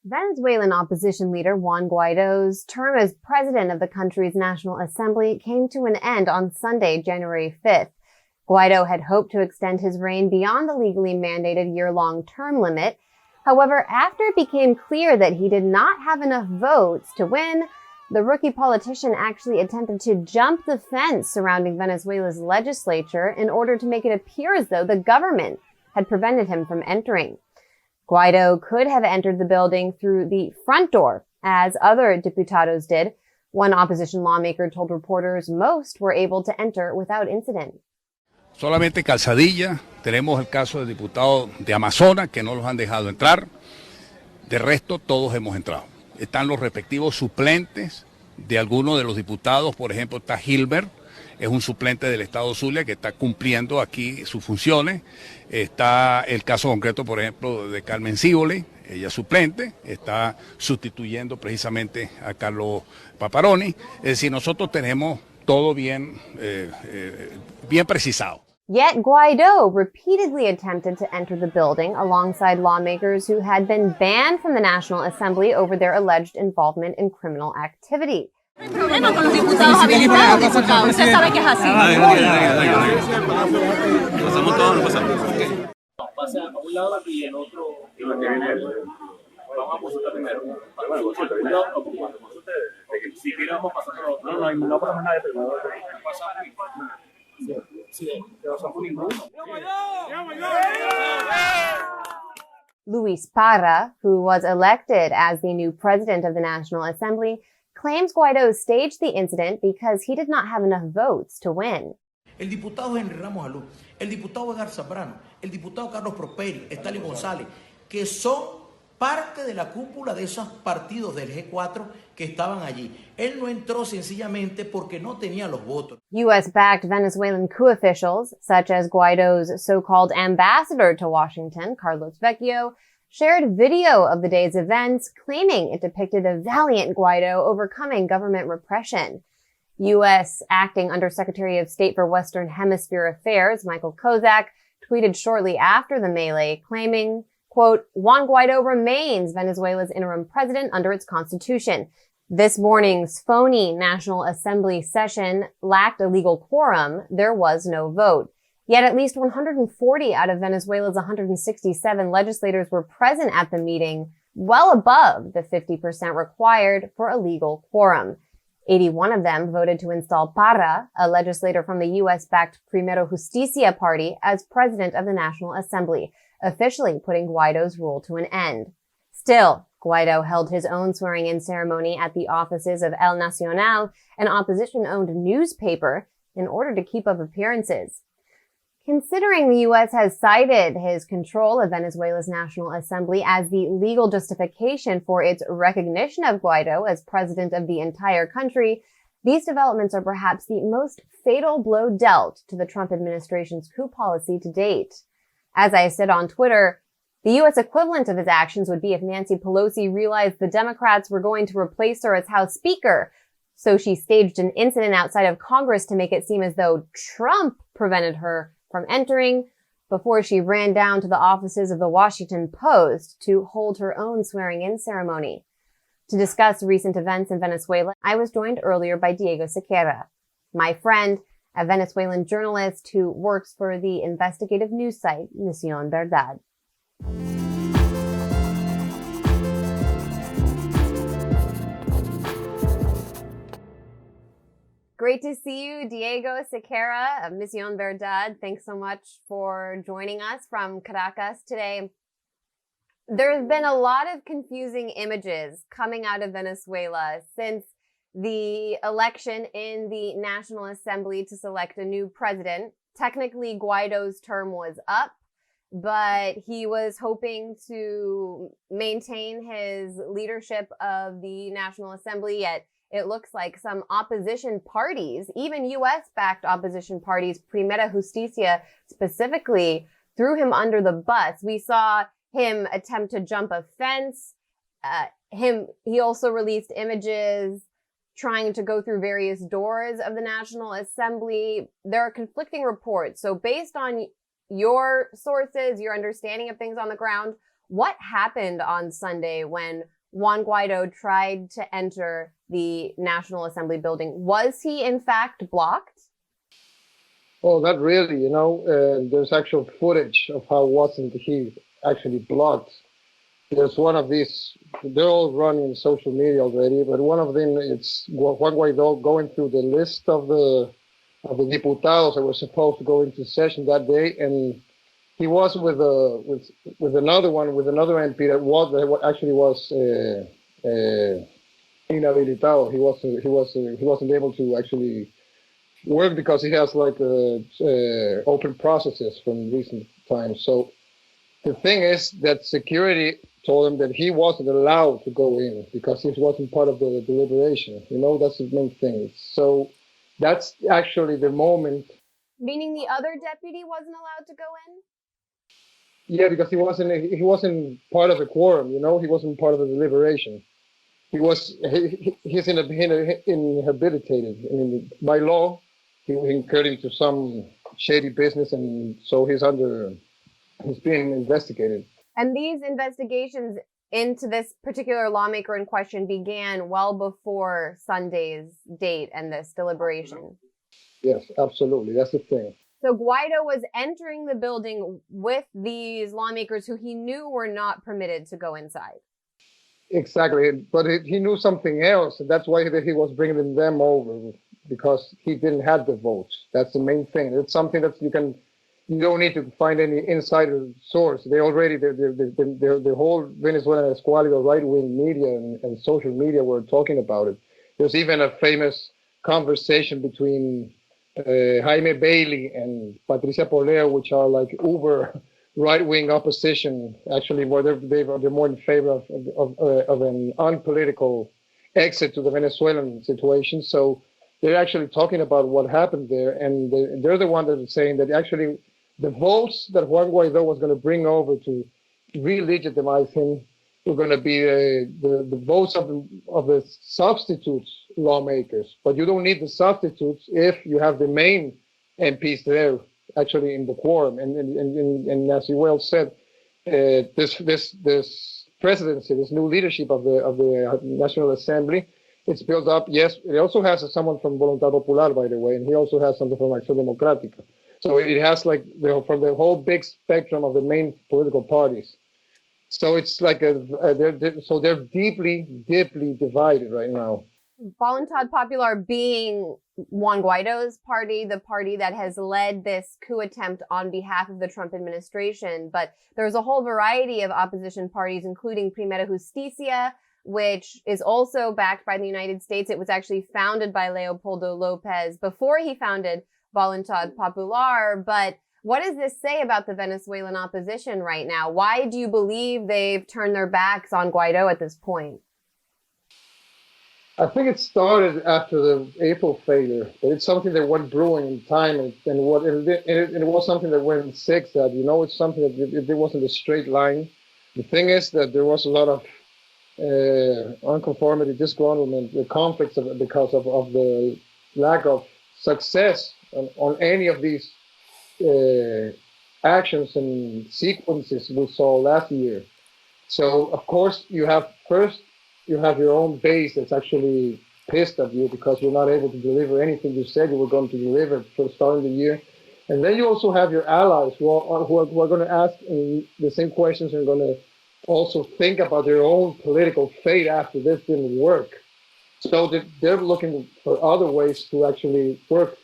Venezuelan opposition leader Juan Guaidó's term as president of the country's National Assembly came to an end on Sunday, January 5th. Guaidó had hoped to extend his reign beyond the legally mandated year-long term limit. However, after it became clear that he did not have enough votes to win, the rookie politician actually attempted to jump the fence surrounding Venezuela's legislature in order to make it appear as though the government had prevented him from entering. Guaidó could have entered the building through the front door, as other diputados did. One opposition lawmaker told reporters most were able to enter without incident. Solamente calzadilla, tenemos el caso del diputado de Amazonas que no los han dejado entrar, de resto todos hemos entrado. Están los respectivos suplentes de algunos de los diputados, por ejemplo está Gilbert, es un suplente del Estado Zulia que está cumpliendo aquí sus funciones. Está el caso concreto, por ejemplo, de Carmen Cívole, ella es suplente, está sustituyendo precisamente a Carlos Paparoni. Es decir, nosotros tenemos todo bien precisado. Yet Guaidó repeatedly attempted to enter the building alongside lawmakers who had been banned from the National Assembly over their alleged involvement in criminal activity. El problema con los diputados habilitados, diputados. Usted sabe que es así. Pasamos todos, no pasamos. Pasa a un lado y el otro. Vamos a consultar primero. Consulta si quieren vamos pasando a otro. No pasamos nada de primero. Luis Parra, who was elected as the new president of the National Assembly, claims Guaidó staged the incident because he did not have enough votes to win. El diputado Henry Ramos Alú, el diputado Edgar Zambrano, el diputado Carlos Prosperi, Stalin González, que son parte de la cúpula de esos partidos del G4 que estaban allí. Él no entró sencillamente porque no tenía los votos. U.S.-backed Venezuelan coup officials, such as Guaidó's so-called ambassador to Washington, Carlos Vecchio, shared video of the day's events, claiming it depicted a valiant Guaidó overcoming government repression. U.S. Acting Undersecretary of State for Western Hemisphere Affairs, Michael Kozak, tweeted shortly after the melee, claiming, quote, Juan Guaidó remains Venezuela's interim president under its constitution. This morning's phony National Assembly session lacked a legal quorum. There was no vote. Yet at least 140 out of Venezuela's 167 legislators were present at the meeting, well above the 50% required for a legal quorum. 81 of them voted to install Parra, a legislator from the U.S.-backed Primero Justicia party, as president of the National Assembly, officially putting Guaidó's rule to an end. Still, Guaidó held his own swearing-in ceremony at the offices of El Nacional, an opposition-owned newspaper, in order to keep up appearances. Considering the U.S. has cited his control of Venezuela's National Assembly as the legal justification for its recognition of Guaidó as president of the entire country, these developments are perhaps the most fatal blow dealt to the Trump administration's coup policy to date. As I said on Twitter, the U.S. equivalent of his actions would be if Nancy Pelosi realized the Democrats were going to replace her as House Speaker, so she staged an incident outside of Congress to make it seem as though Trump prevented her from entering before she ran down to the offices of the Washington Post to hold her own swearing-in ceremony. To discuss recent events in Venezuela, I was joined earlier by Diego Sequeira, my friend, a Venezuelan journalist who works for the investigative news site Misión Verdad. Great to see you, Diego Sequeira of Misión Verdad. Thanks so much for joining us from Caracas today. There's been a lot of confusing images coming out of Venezuela since the election in the National Assembly to select a new president. Technically, Guaidó's term was up, but he was hoping to maintain his leadership of the National Assembly, yet it looks like some opposition parties, even U.S.-backed opposition parties, Primera Justicia specifically, threw him under the bus. We saw him attempt to jump a fence. He also released images trying to go through various doors of the National Assembly. There are conflicting reports. So based on your sources, your understanding of things on the ground, What happened on Sunday when Juan Guaidó tried to enter the National Assembly building? Was he in fact blocked? Oh, not really. There's actual footage of how wasn't he actually blocked. There's one of these, they're all running social media already, but one of them, it's Juan Guaidó going through the list of the diputados that were supposed to go into session that day, and he was with another MP that actually was inhabilitado. He wasn't able to actually work because he has like open processes from recent times. So the thing is that security told him that he wasn't allowed to go in because he wasn't part of the deliberation. That's the main thing. So that's actually the moment. Meaning the other deputy wasn't allowed to go in? Yeah, because he wasn't part of the quorum. He wasn't part of the deliberation. He's inhabilitated. I mean, by law, he incurred into some shady business, and so he's being investigated. And these investigations into this particular lawmaker in question began well before Sunday's date and this deliberation. Yes, absolutely. That's the thing. So Guaidó was entering the building with these lawmakers who he knew were not permitted to go inside. Exactly. But he knew something else, and that's why he was bringing them over, because he didn't have the votes. That's the main thing. It's something that you don't need to find any insider source. The whole Venezuelan escuadrilla, right-wing media and social media were talking about it. There's even a famous conversation between Jaime Bailey and Patricia Poleo, which are like uber right-wing opposition, actually, where they're more in favor of an unpolitical exit to the Venezuelan situation. So they're actually talking about what happened there, and they're the one that are saying that actually the votes that Juan Guaidó was going to bring over to re-legitimize him were going to be the votes of the substitute lawmakers. But you don't need the substitutes if you have the main MPs there actually in the quorum. And as you well said, this presidency, this new leadership of the National Assembly, it's built up. Yes, it also has someone from Voluntad Popular, by the way, and he also has something from Acción Democrática. So it has like from the whole big spectrum of the main political parties. So it's like they're deeply, deeply divided right now. Voluntad Popular being Juan Guaidó's party, the party that has led this coup attempt on behalf of the Trump administration. But there's a whole variety of opposition parties, including Primera Justicia, which is also backed by the United States. It was actually founded by Leopoldo Lopez before he founded Voluntad Popular. But what does this say about the Venezuelan opposition right now? Why do you believe they've turned their backs on Guaidó at this point? I think it started after the April failure, but it's something that went brewing in time, and it was something that went zigzag. It's something that it wasn't a straight line. The thing is that there was a lot of unconformity, disgruntlement, the conflicts because of the lack of success on any of these actions and sequences we saw last year. So of course you have your own base that's actually pissed at you because you're not able to deliver anything you said you were going to deliver for starting the year. And then you also have your allies who are going to ask the same questions and going to also think about their own political fate after this didn't work. So they're looking for other ways to actually work,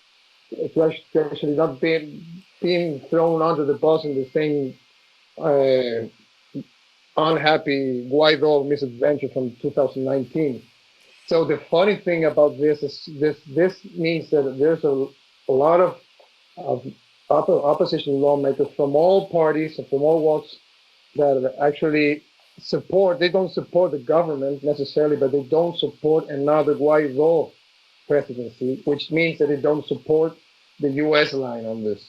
to actually not being thrown under the bus in the same unhappy Guaidó misadventure from 2019. So the funny thing about this is this means that there's a lot of opposition lawmakers from all parties and from all walks that actually they don't support the government necessarily, but they don't support another Guaidó presidency, which means that they don't support the U.S. line on this.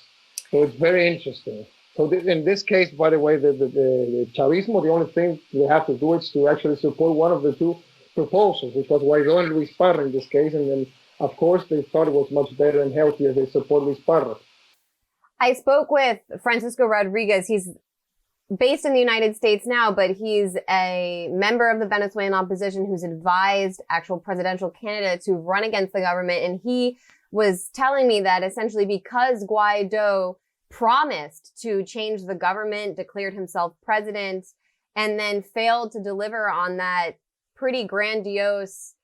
So it's very interesting. So in this case, by the way, the Chavismo, the only thing they have to do is to actually support one of the two proposals, which was Guaidó and Luis Parra in this case. And then, of course, they thought it was much better and healthier if they support Luis Parra. I spoke with Francisco Rodriguez. He's based in the United States now, but he's a member of the Venezuelan opposition who's advised actual presidential candidates who've run against the government. And he was telling me that essentially because Guaido promised to change the government, declared himself president, and then failed to deliver on that pretty grandiose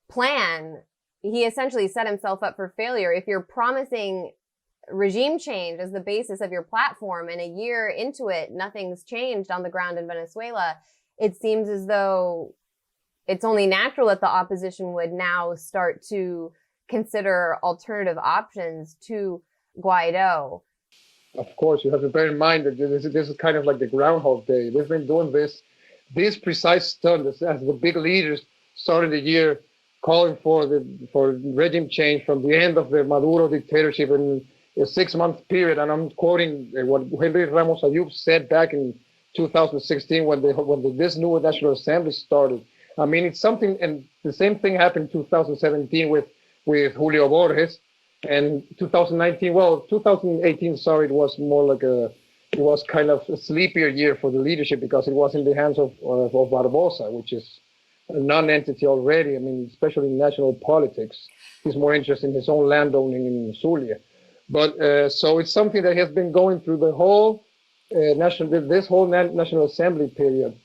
plan, he essentially set himself up for failure. If you're promising regime change as the basis of your platform and a year into it, nothing's changed on the ground in Venezuela, it seems as though it's only natural that the opposition would now start to consider alternative options to Guaido. Of course, you have to bear in mind that this is kind of like the Groundhog Day. They've been doing this precise stunt as the big leaders started the year calling for regime change from the end of the Maduro dictatorship in a 6-month period. And I'm quoting what Henry Ramos Ayub said back in 2016 when this new National Assembly started. I mean, it's something, and the same thing happened in 2017 with Julio Borges. And 2018, sorry, it was more like it was kind of a sleepier year for the leadership because it was in the hands of Barbosa, which is a non-entity already. I mean, especially in national politics, he's more interested in his own landowning in Zulia. But so it's something that has been going through the whole National Assembly period,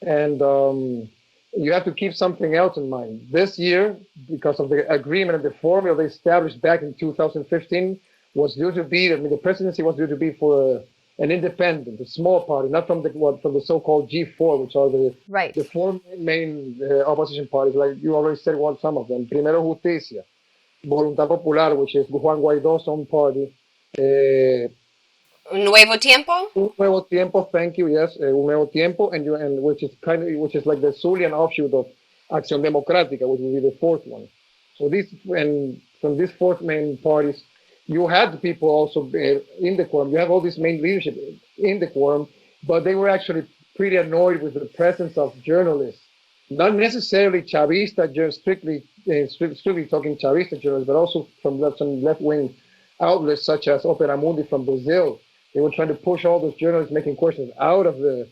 and you have to keep something else in mind. This year, because of the agreement and the formula they established back in 2015, was due to be, the presidency was due to be for an independent, a small party, not from the so-called G4, which are the four main opposition parties, like you already said some of them. Primero Justicia, Voluntad Popular, which is Juan Guaidó's own party. Nuevo Tiempo? Un Nuevo Tiempo, thank you, yes, Un Nuevo Tiempo, and which is like the Zulian offshoot of Acción Democrática, which will be the fourth one. So from these four main parties, you had the people also in the quorum. You have all this main leadership in the quorum, but they were actually pretty annoyed with the presence of journalists, not necessarily Chavista, strictly talking Chavista journalists, but also from some left-wing outlets such as Opera Mundi from Brazil. They were trying to push all those journalists making questions out of the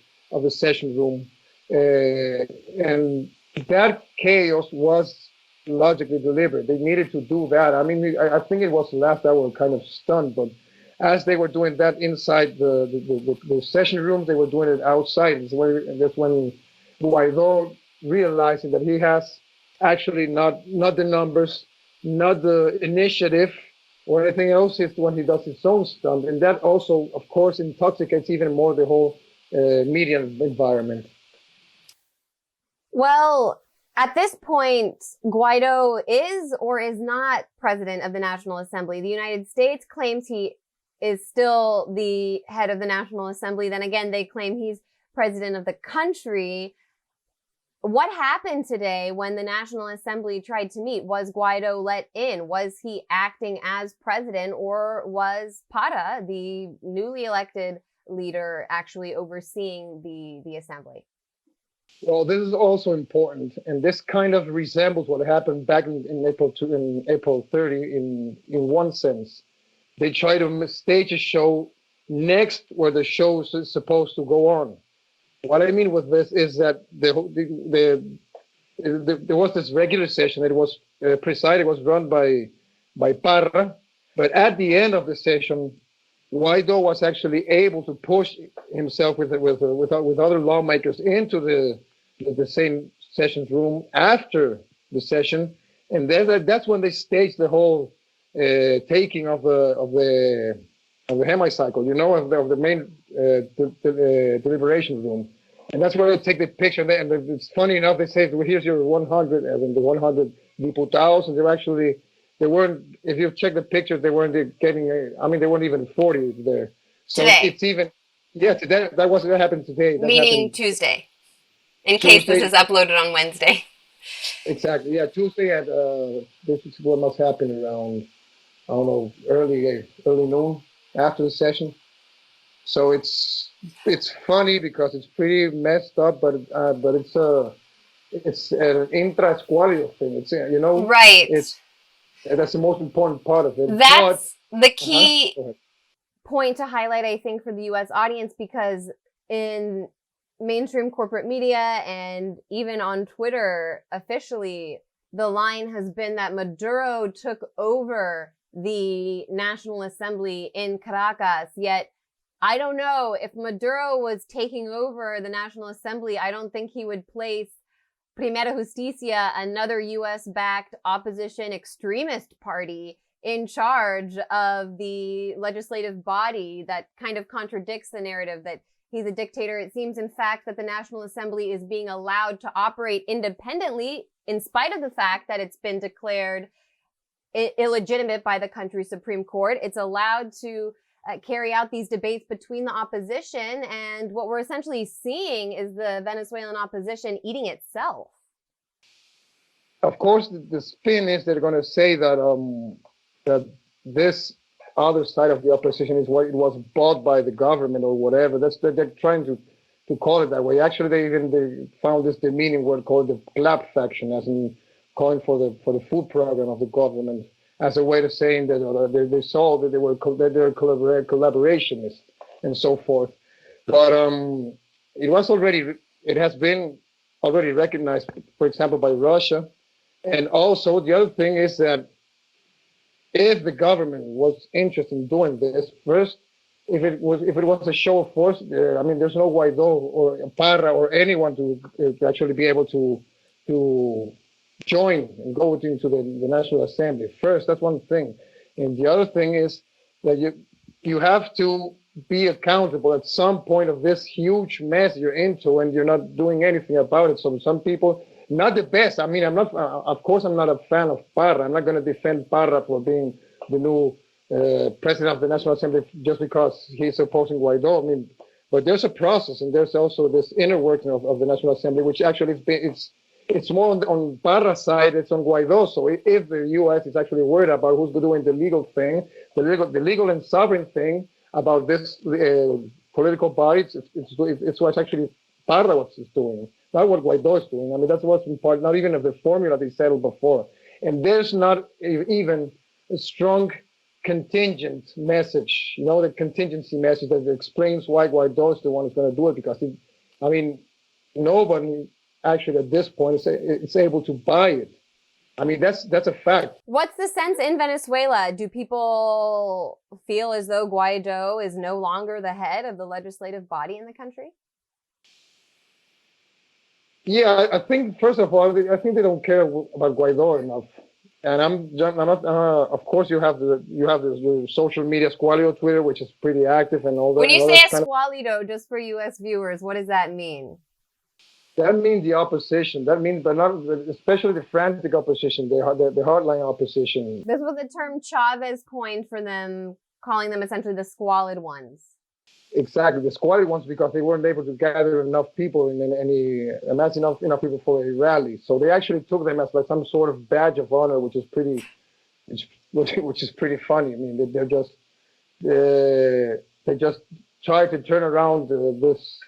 session room, and that chaos was logically deliberate. They needed to do that. I mean, I think it was the last hour kind of stunned, but as they were doing that inside the session rooms, they were doing it outside. And that's when Guaido, realizing that he has actually not the numbers, not the initiative, or anything else, is when he does his own stunt. And that also, of course, intoxicates even more the whole media environment. Well, at this point, Guaido is or is not president of the National Assembly. The United States claims he is still the head of the National Assembly. Then again, they claim he's president of the country. What happened today when the National Assembly tried to meet? Was Guaido let in? Was he acting as president, or was Para, the newly elected leader, actually overseeing the assembly? Well, this is also important, and this kind of resembles what happened back in April 30 in one sense. They try to stage a show next where the show is supposed to go on. What I mean with this is that there was this regular session that was presided, was run by Parra, but at the end of the session, Guaido was actually able to push himself with other lawmakers into the same sessions room after the session, and that's when they staged the whole taking of the hemicycle, of the main deliberation room. And that's where they take the picture. And it's funny enough, they say, well, here's your 100, and the 100 diputados, and they weren't, if you check the pictures, they weren't getting, they weren't even 40 there. So today. It's even, today, that happened today. Meaning Tuesday, in case this is uploaded on Wednesday. Exactly, yeah, Tuesday, and this is what must happen around, I don't know, early noon after the session. So it's funny because it's pretty messed up, but it's an intra-escuadrillo thing. It's right. That's the most important part of it. That's the key point to highlight, I think, for the U.S. audience, because in mainstream corporate media and even on Twitter officially, the line has been that Maduro took over the National Assembly in Caracas. Yet, I don't know, if Maduro was taking over the National Assembly, I don't think he would place Primera Justicia, another US-backed opposition extremist party, in charge of the legislative body. That kind of contradicts the narrative that he's a dictator. It seems, in fact, that the National Assembly is being allowed to operate independently in spite of the fact that it's been declared illegitimate by the country's Supreme Court. It's allowed to carry out these debates between the opposition, and what we're essentially seeing is the Venezuelan opposition eating itself. Of course, the spin is they're going to say that that this other side of the opposition is what it was bought by the government or whatever. They're trying to call it that way. Actually, they found this demeaning word called the clap faction, as in calling for the food program of the government, as a way of saying that they saw that they were collaborationists and so forth. But it has been already recognized, for example, by Russia. And also the other thing is that if the government was interested in doing this, first, if it was a show of force, I mean, there's no Guaidó or Parra or anyone to actually be able to join and go into the National Assembly. First, that's one thing. And the other thing is that you have to be accountable at some point of this huge mess you're into, and you're not doing anything about it. So some people, not the best. I mean, of course, I'm not a fan of Parra. I'm not going to defend Parra for being the new president of the National Assembly just because he's opposing Guaidó. I mean, but there's a process, and there's also this inner working of the National Assembly, which actually it's more on Parra's side, it's on Guaidó. So if the U.S. is actually worried about who's doing the legal thing, the legal and sovereign thing about this political body, it's what's actually Parra what is doing, not what Guaidó is doing. I mean, that's what's important, not even of the formula they settled before. And there's not even a strong contingent message, the contingency message that explains why Guaidó is the one who's going to do it, because nobody actually at this point is able to buy it. I mean, that's a fact. What's the sense in Venezuela? Do people feel as though Guaidó is no longer the head of the legislative body in the country? Yeah, I think, first of all, I think they don't care about Guaidó enough. And I'm not. Of course, you have your social media, Squalido Twitter, which is pretty active and all that. When you say Squalido, just for U.S. viewers, what does that mean? That means the opposition. That means, but not especially the frantic opposition, the hardline opposition. This was the term Chavez coined for them, calling them essentially the squalid ones. Exactly, the squalid ones, because they weren't able to gather enough people amass enough people for a rally. So they actually took them as like some sort of badge of honor, which is pretty funny. I mean, they just tried to turn around this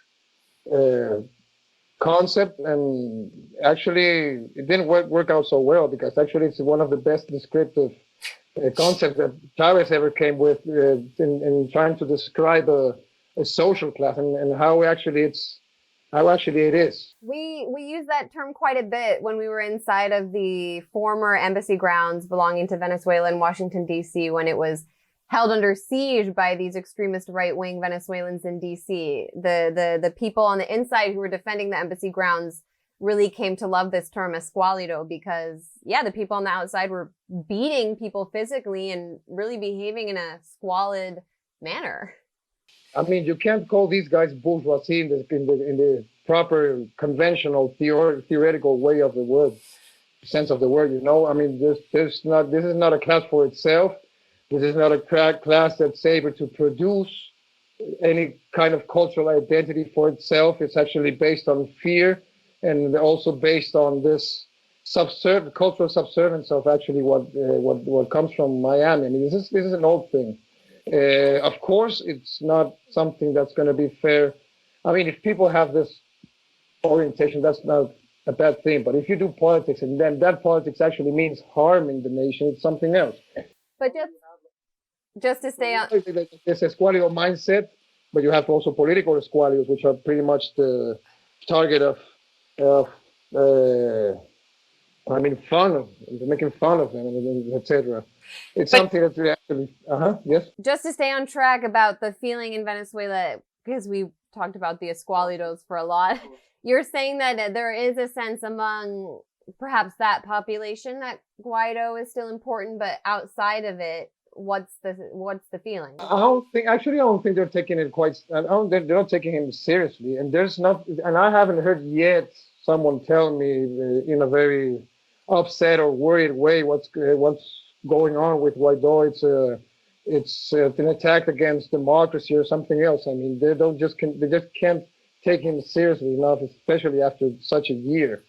concept, and actually it didn't work out so well, because actually it's one of the best descriptive concepts that Chavez ever came with in trying to describe a social class and how actually it is. We use that term quite a bit when we were inside of the former embassy grounds belonging to Venezuela in Washington, D.C., when it was held under siege by these extremist right-wing Venezuelans in D.C. The people on the inside who were defending the embassy grounds really came to love this term esqualido, because, the people on the outside were beating people physically and really behaving in a squalid manner. I mean, you can't call these guys bourgeoisie in the proper conventional theoretical way of the word, sense of the word. I mean, this is not a class for itself. This is not a class that's able to produce any kind of cultural identity for itself. It's actually based on fear, and also based on this cultural subservience of actually what comes from Miami. I mean, this is an old thing. Of course, it's not something that's going to be fair. I mean, if people have this orientation, that's not a bad thing. But if you do politics, and then that politics actually means harming the nation, it's something else. But just to stay on this Esqualido mindset, but you have also political escualios, which are pretty much the target of fun of, making fun of them, etc. It's something that we actually, yes. Just to stay on track about the feeling in Venezuela, because we talked about the escualidos for a lot, you're saying that there is a sense among perhaps that population that Guaido is still important, but outside of it, what's the feeling? I don't think they're taking it quite. They're not taking him seriously, and there's not. And I haven't heard yet someone tell me in a very upset or worried way what's going on with Guaido. It's an attack against democracy or something else. I mean, they just can't take him seriously enough, especially after such a year.